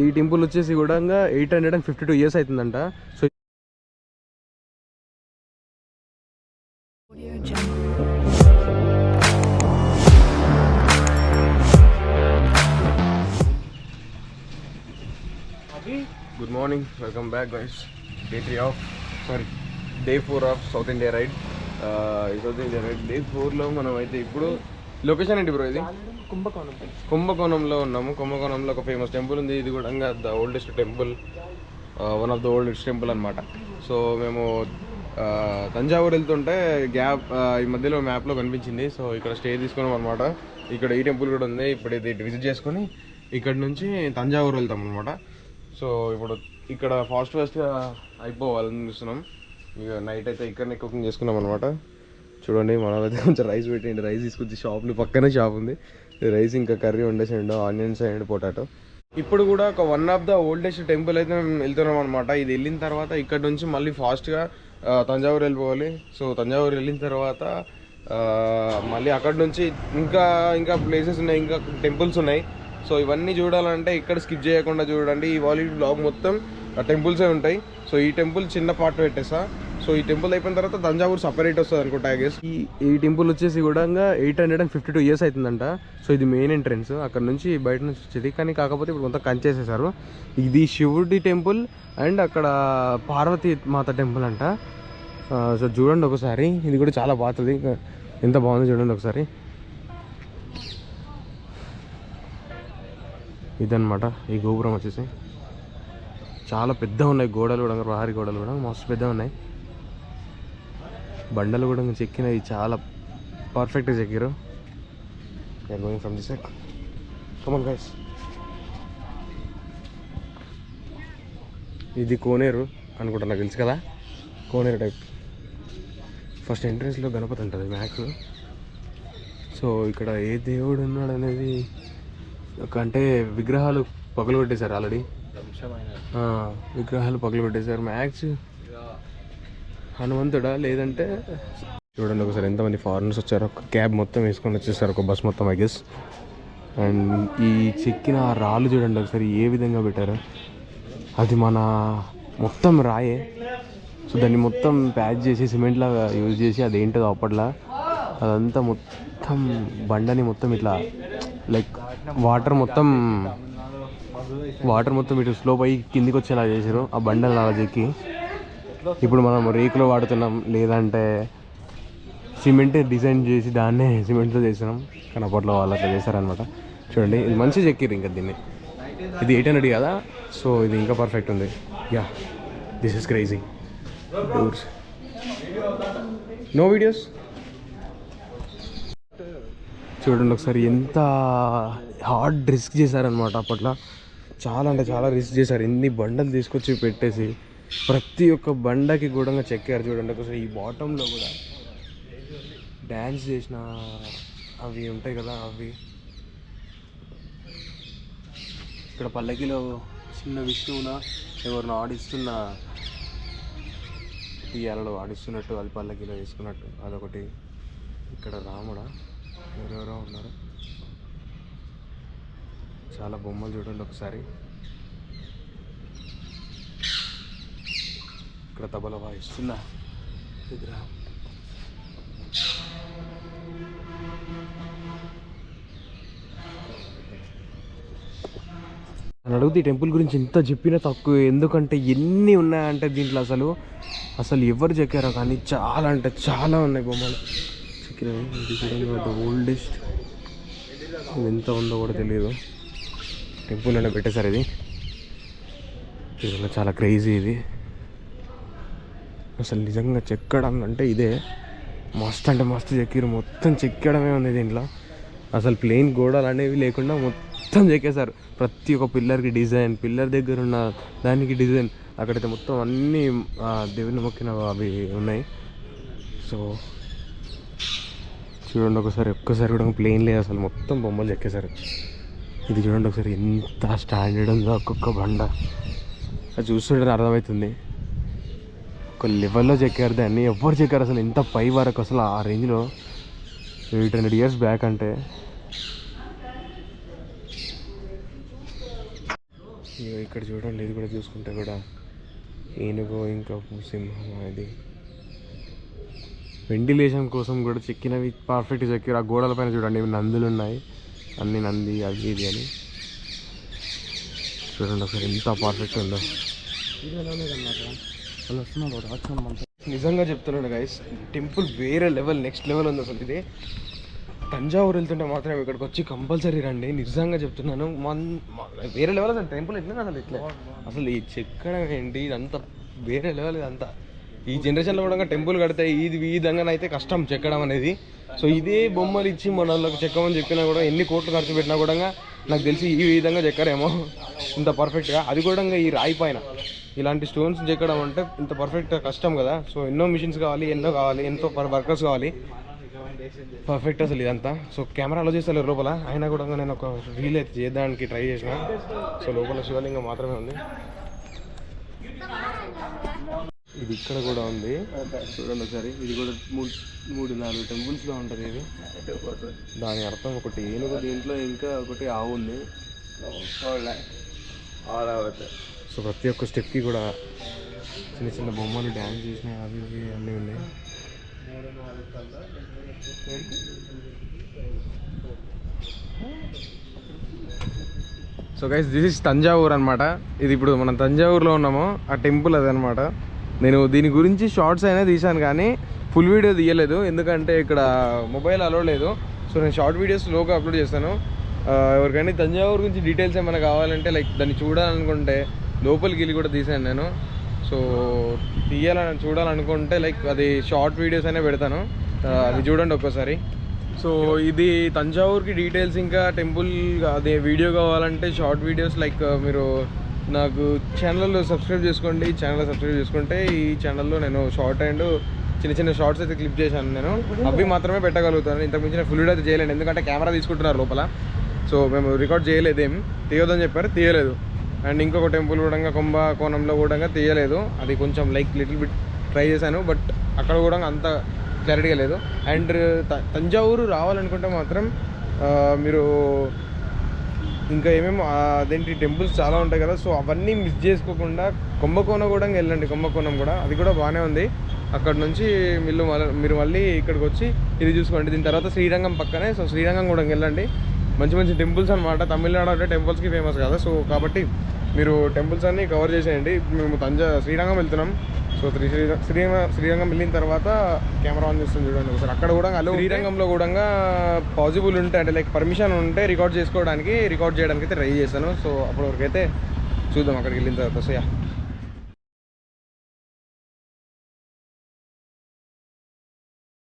ఈ టెంపుల్ వచ్చేసి కూడా 852 years అవుతుందంట. So good morning, welcome back guys. Day 4 of South India ride. Day 4లో మనం అయితే ఇప్పుడు లొకేషన్ ఏంటి బ్రో? ఇది కుంభకోణంలో ఉన్నాము. కుంభకోణంలో ఒక ఫేమస్ టెంపుల్ ఉంది. ఇది కూడా the oldest temple, one of the oldest temple అనమాట. సో మేము తంజావూరు వెళ్తుంటే ఈ మధ్యలో మ్యాప్లో కనిపించింది. సో ఇక్కడ స్టే తీసుకున్నాం అనమాట. ఇక్కడ ఈ టెంపుల్ కూడా ఉంది. ఇప్పుడు ఇది విజిట్ చేసుకొని ఇక్కడ నుంచి తంజావూరు వెళ్తాం అనమాట. సో ఇప్పుడు ఇక్కడ ఫాస్ట్గా అయిపోవాలని చూస్తున్నాం. ఇక నైట్ అయితే ఇక్కడనే కుకింగ్ చేసుకున్నాం అనమాట. చూడండి, మనమైతే కొంచెం రైస్ పెట్టండి. రైస్ తీసుకొచ్చి షాప్లో పక్కనే షాప్ ఉంది. రైస్ ఇంకా కర్రీ వండేసేయండి, ఆనియన్స్ అండ్ పొటాటో. ఇప్పుడు కూడా ఒక one of the oldest temple అయితే మేము వెళ్తున్నాం అనమాట. ఇది వెళ్ళిన తర్వాత ఇక్కడ నుంచి మళ్ళీ ఫాస్ట్గా తంజావూరు వెళ్ళిపోవాలి. సో తంజావూరు వెళ్ళిన తర్వాత మళ్ళీ అక్కడ నుంచి ఇంకా ప్లేసెస్ ఉన్నాయి, ఇంకా టెంపుల్స్ ఉన్నాయి. సో ఇవన్నీ చూడాలంటే ఇక్కడ స్కిప్ చేయకుండా చూడండి. ఈ బ్లాగ్ మొత్తం టెంపుల్సే ఉంటాయి. సో ఈ టెంపుల్ చిన్న పార్ట్ పెట్టేసా. సో ఈ టెంపుల్ అయిపోయిన తర్వాత తంజావూరు సపరేట్ వస్తుంది అనుకుంటా. ఐ గెస్ ఈ టెంపుల్ వచ్చేసి కూడా 852 years అవుతుందంట. సో ఇది మెయిన్ ఎంట్రెన్స్, అక్కడ నుంచి బయట నుంచి వచ్చేది. కానీ కాకపోతే ఇప్పుడు కొంత కంచేసేసారు. ఇది శివుడి టెంపుల్ అండ్ అక్కడ పార్వతీ మాత టెంపుల్ అంట. సో చూడండి ఒకసారి, ఇది కూడా చాలా బాగుంది. ఎంత బాగుంది చూడండి ఒకసారి. ఇదన్నమాట ఈ గోపురం వచ్చేసి. చాలా పెద్దగా ఉన్నాయి గోడలు కూడా, ప్రహరీ గోడలు కూడా మస్తు పెద్దగా ఉన్నాయి. బండలు కూడా చెక్కినవి చాలా పర్ఫెక్ట్గా చెక్కారు. Going from this side. Come on guys. ఇది కోనేరు అనుకుంటా, నాకు తెలుసు కదా, కోనేరు టైప్. ఫస్ట్ ఎంట్రన్స్లో గణపతి ఉంటుంది మ్యాక్స్. సో ఇక్కడ ఏ దేవుడు ఉన్నాడు అనేది అంటే విగ్రహాలు పగలగొట్టేశారు ఆల్రెడీ. విగ్రహాలు పగలగొట్టేశారు. మ్యాక్స్ హనుమంతుడా లేదంటే చూడండి ఒకసారి ఎంతమంది ఫారినర్స్ వచ్చారు. ఒక క్యాబ్ మొత్తం వేసుకొని వచ్చేసారు, ఒక బస్ మొత్తం ఐ గెస్. అండ్ ఈ చెక్కిన రాళ్ళు చూడండి ఒకసారి ఏ విధంగా పెట్టారు. అది మన మొత్తం రాయే. సో దాన్ని మొత్తం ప్యాచ్ చేసి సిమెంట్ లాగా యూజ్ చేసి అదేంటో అప్పట్లో అదంతా మొత్తం బండని మొత్తం ఇట్లా లైక్ వాటర్ మొత్తం ఇటు స్లో అయ్యి కిందికి వచ్చేలా చేశారు ఆ బండలు అలా చెక్కి. ఇప్పుడు మనం రేకులో వాడుతున్నాం, లేదంటే సిమెంట్ డిజైన్ చేసి దాన్నే సిమెంట్తో చేస్తున్నాం. కానీ అప్పట్లో వాళ్ళు అట్లా చేశారనమాట. చూడండి ఇది మంచిగా చెక్కిరు. ఇంకా దీన్ని ఇది 800 కదా. సో ఇది ఇంకా పర్ఫెక్ట్ ఉంది. Yeah, this is crazy. No videos. చూడండి ఒకసారి ఎంత హార్డ్ రిస్క్ చేశారనమాట అప్పట్లో. చాలా అంటే చాలా రిస్క్ చేశారు. ఎన్ని బండలు తీసుకొచ్చి పెట్టేసి ప్రతి ఒక్క బండకి కూడా చెక్కారు. చూడండి ఒకసారి ఈ బాటంలో కూడా డ్యాన్స్ చేసిన అవి ఉంటాయి కదా, అవి ఇక్కడ పల్లకిలో చిన్న విష్ణువున ఎవరిని ఆడిస్తున్న ఇయాలలో ఆడిస్తున్నట్టు అది పల్లకిలో వేసుకున్నట్టు అదొకటి. ఇక్కడ రాముడా ఎవరెవరో ఉన్నారు. చాలా బొమ్మలు చూడండి ఒకసారి. ఇక్కడ తబలా వాయిస్తున్న విగ్రహం. అని అడిగితే ఈ టెంపుల్ గురించి ఎంత చెప్పినా తక్కువ. ఎందుకంటే ఎన్ని ఉన్నాయంటే దీంట్లో అసలు ఎవరు చెక్కారో కానీ చాలా అంటే చాలా ఉన్నాయి బొమ్మలు చెక్కినవి. ఇది కూడా ఓల్డెస్ట్. ఇది ఎంత ఉందో కూడా తెలియదు. టెంపుల్ అనే పెట్టేశారు. ఇది చాలా క్రేజీ. ఇది అసలు నిజంగా చెక్కడం అంటే ఇదే మస్తు అంటే మస్తు చెక్కిరు. మొత్తం చెక్కడమే ఉంది దీంట్లో. అసలు ప్లెయిన్ గోడలు అనేవి లేకుండా మొత్తం చెక్కేశారు. ప్రతి ఒక్క పిల్లర్కి డిజైన్, పిల్లర్ దగ్గర ఉన్న దానికి డిజైన్. అక్కడైతే మొత్తం అన్నీ దేవుని మొక్కిన అవి ఉన్నాయి. సో చూడండి ఒక్కసారి కూడా ప్లెయిన్ లేదు, అసలు మొత్తం బొమ్మలు చెక్కేశారు. ఇది చూడండి ఒకసారి ఎంత స్టాండర్డ్ ఉందో ఒక్కొక్క బండ. అది చూస్తుంటే అర్థమవుతుంది ఒక లెవెల్లో చెక్కారు దాన్ని. ఎవరు చెక్కారు అసలు ఎంత పై వరకు అసలు ఆ రేంజ్లో. 800 years బ్యాక్ అంటే ఇక్కడ చూడండి, ఇది కూడా చూసుకుంటే కూడా ఏనుగు ఇంకా సింహం. ఇది వెంటిలేషన్ కోసం కూడా చెక్కినవి పర్ఫెక్ట్ చెక్కారు. ఆ గోడల పైన చూడండి నందులు ఉన్నాయి, అన్ని నంది అది ఇది అని చూడండి ఒకసారి ఎంత పర్ఫెక్ట్ ఉందో. నిజంగా చెప్తున్నాను గైస్, టెంపుల్ వేరే లెవెల్, నెక్స్ట్ లెవెల్ ఉంది అసలు. ఇది తంజావూరు వెళ్తుంటే మాత్రం ఇక్కడికి వచ్చి కంపల్సరీ రండి, నిజంగా చెప్తున్నాను. వేరే లెవెల్ అసలు టెంపుల్ ఎట్లా అసలు ఇట్లా అసలు ఈ చెక్కడం ఏంటి ఇదంతా వేరే లెవెల్. ఇదంతా ఈ జనరేషన్లో కూడా టెంపుల్ కడితే ఇది ఈ విధంగా అయితే కష్టం చెక్కడం అనేది. సో ఇదే బొమ్మలు ఇచ్చి మన వాళ్ళకి చెక్కమని చెప్పినా కూడా ఎన్ని కోట్లు ఖర్చు పెట్టినా కూడా నాకు తెలిసి ఈ విధంగా చెక్కరేమో ఇంత పర్ఫెక్ట్గా. అది కూడా ఈ రాయి పైన ఇలాంటి స్టోన్స్ చెక్కడం అంటే ఇంత పర్ఫెక్ట్గా కష్టం కదా. సో ఎన్నో మిషన్స్ కావాలి, ఎంతో వర్కర్స్ కావాలి. పర్ఫెక్ట్ అసలు ఇదంతా. సో కెమెరాలో చేస్తారు లోపల, అయినా కూడా నేను ఒక రీల్ అయితే చేయడానికి ట్రై చేసిన. సో లోపల శివలింగం మాత్రమే ఉంది. ఇది ఇక్కడ కూడా ఉంది చూడండి ఒకసారి. ఇది కూడా 3-4 టెంపుల్స్లో ఉంటుంది ఇది. దాని అర్థం ఒకటి ఏనుగు దీంట్లో, ఇంకా ఒకటి ఆవు ఉంది. సో ప్రతి ఒక్క స్టెప్కి కూడా చిన్న చిన్న బొమ్మలు డ్యాన్స్ చేసినాయి, అవి ఇవి అన్నీ ఉన్నాయి. So guys this is Thanjavur అనమాట. ఇది ఇప్పుడు మనం తంజావూరులో ఉన్నాము, ఆ టెంపుల్ అది అనమాట. నేను దీని గురించి షార్ట్స్ అయినా తీశాను కానీ ఫుల్ వీడియో తీయలేదు, ఎందుకంటే ఇక్కడ మొబైల్ అలో లేదు. సో నేను షార్ట్ వీడియోస్ లోగా అప్లోడ్ చేస్తాను. ఎవరికైనా తంజావూరు గురించి డీటెయిల్స్ ఏమైనా కావాలంటే లైక్ దాన్ని చూడాలనుకుంటే లోపలికి వెళ్ళి కూడా తీసాను నేను. సో చూడాలనుకుంటే లైక్ అది షార్ట్ వీడియోస్ అయినా పెడతాను, అది చూడండి ఒక్కసారి. సో ఇది తంజావూర్కి డీటెయిల్స్ ఇంకా టెంపుల్ అదే వీడియో కావాలంటే షార్ట్ వీడియోస్ లైక్ మీరు నాకు ఛానల్లో సబ్స్క్రైబ్ చేసుకోండి. ఛానల్లో సబ్స్క్రైబ్ చేసుకుంటే ఈ ఛానల్లో నేను షార్ట్ అండ్ చిన్న చిన్న షార్ట్స్ అయితే క్లిప్ చేశాను నేను, అవి మాత్రమే పెట్టగలుగుతాను. ఇంతకు మించిన ఫుల్ వీడియో అయితే చేయలేను, ఎందుకంటే కెమెరా తీసుకుంటున్నారు లోపల. సో మేము రికార్డ్ చేయలేదేం, తీయొద్దని చెప్పారు, తీయలేదు. అండ్ ఇంకొక టెంపుల్ కూడా కుంభకోణంలో కూడా తీయలేదు, అది కొంచెం లైక్ లిటిల్ బిట్ ట్రై చేశాను, బట్ అక్కడ కూడా అంత క్లారిటీగా లేదు. అండ్ తంజావూరు రావాలనుకుంటే మాత్రం మీరు ఇంకా ఏమేమి అదేంటి టెంపుల్స్ చాలా ఉంటాయి కదా. సో అవన్నీ మిస్ చేసుకోకుండా కుంభకోణం కూడా వెళ్ళండి. కుంభకోణం కూడా అది కూడా బాగానే ఉంది. అక్కడ నుంచి మీరు మళ్ళీ ఇక్కడికి వచ్చి ఇది చూసుకోండి. దీని తర్వాత శ్రీరంగం పక్కనే, సో శ్రీరంగం కూడా వెళ్ళండి. మంచి మంచి టెంపుల్స్ అనమాట. తమిళనాడు అంటే టెంపుల్స్కి ఫేమస్ కదా. సో కాబట్టి మీరు టెంపుల్స్ అన్నీ కవర్ చేసేయండి. మేము శ్రీరంగం వెళ్తున్నాం. సో శ్రీరంగం వెళ్ళిన తర్వాత కెమెరా ఆన్ చేస్తుంది చూడండి ఒకసారి. అక్కడ కూడా శ్రీరంగంలో కూడా పాసిబుల్ ఉంటే అంటే లైక్ పర్మిషన్ ఉంటే రికార్డ్ చేయడానికి అయితే ట్రై చేశాను. సో అప్పటివరకు అయితే చూద్దాం అక్కడికి వెళ్ళిన తర్వాత. సో